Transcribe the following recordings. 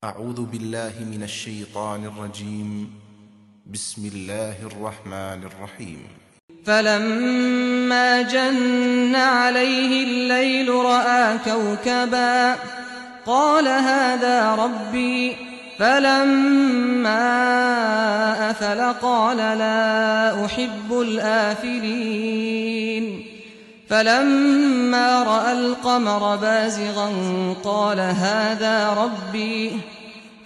أعوذ بالله من الشيطان الرجيم. بسم الله الرحمن الرحيم. فلما جن عليه الليل رأى كوكبا قال هذا ربي فلما أفل قال لا أحب الآفلين فلما رأى القمر بازغا قال هذا ربي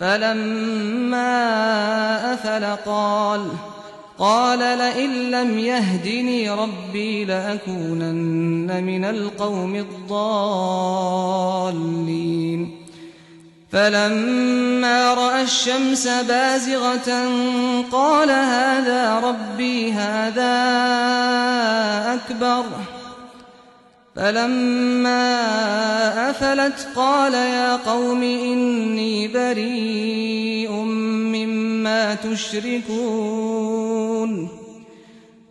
فلما أفل قال لئن لم يهدني ربي لأكونن من القوم الضالين فلما رأى الشمس بازغة قال هذا ربي هذا أكبر فلما أفلت قال يا قوم إني بريء مما تشركون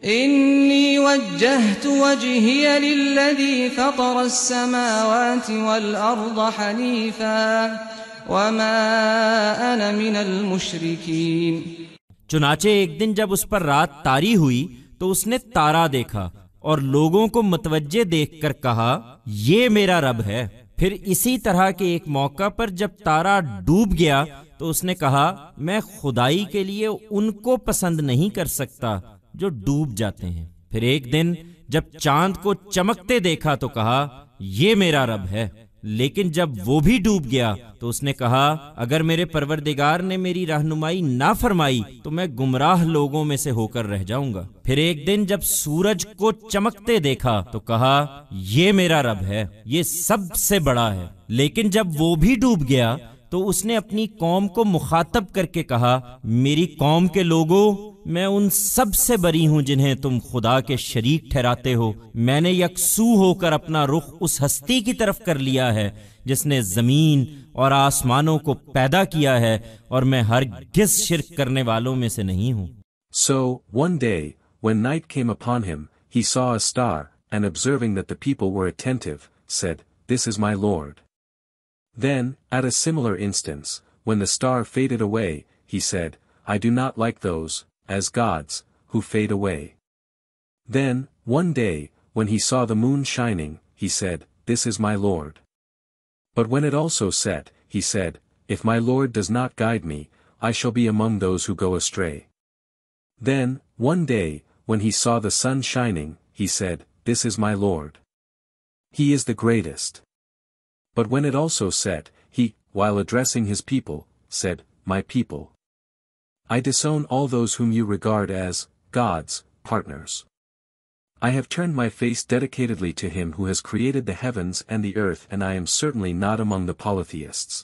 إني وجهت وجهي للذي فطر السماوات والأرض حنيفا وما أنا من المشركين. چنانچہ ایک دن جب اس پر رات طاری ہوئی تو اس نے تارا دیکھا اور لوگوں کو متوجہ دیکھ کر کہا یہ میرا رب ہے. پھر اسی طرح کے ایک موقع پر جب تارا ڈوب گیا تو اس نے کہا میں خدائی کے لیے ان کو پسند نہیں کر سکتا جو ڈوب جاتے ہیں. پھر ایک دن جب چاند کو چمکتے دیکھا تو کہا یہ میرا رب ہے. لیکن جب وہ بھی ڈوب گیا تو اس نے کہا اگر میرے پروردگار نے میری رہنمائی نہ فرمائی تو میں گمراہ لوگوں میں سے ہو کر رہ جاؤں گا. پھر ایک دن جب سورج کو چمکتے دیکھا تو کہا یہ میرا رب ہے، یہ سب سے بڑا ہے. لیکن جب وہ بھی ڈوب گیا تو اس نے اپنی قوم کو مخاطب کر کے کہا میری قوم کے لوگوں، میں ان سب سے بری ہوں جنہیں تم خدا کے شریک ٹھہراتے ہو. میں نے یکسو ہو کر اپنا رخ اس ہستی کی طرف کر لیا ہے جس نے زمین اور آسمانوں کو پیدا کیا ہے، اور میں ہرگز شرک کرنے والوں میں سے نہیں ہوں. So, one day, when night came upon him, he saw a star, and observing that the people were attentive, said, "This is my Lord." Then, at a similar instance, when the star faded away, he said, "I do not like those, as gods, who fade away." Then, one day, when he saw the moon shining, he said, "This is my Lord." But when it also set, he said, "If my Lord does not guide me, I shall be among those who go astray." Then, one day, when he saw the sun shining, he said, "This is my Lord. He is the greatest." But when it also set, he, while addressing his people, said, "My people, I disown all those whom you regard as gods, partners. I have turned my face dedicatedly to him who has created the heavens and the earth, and I am certainly not among the polytheists."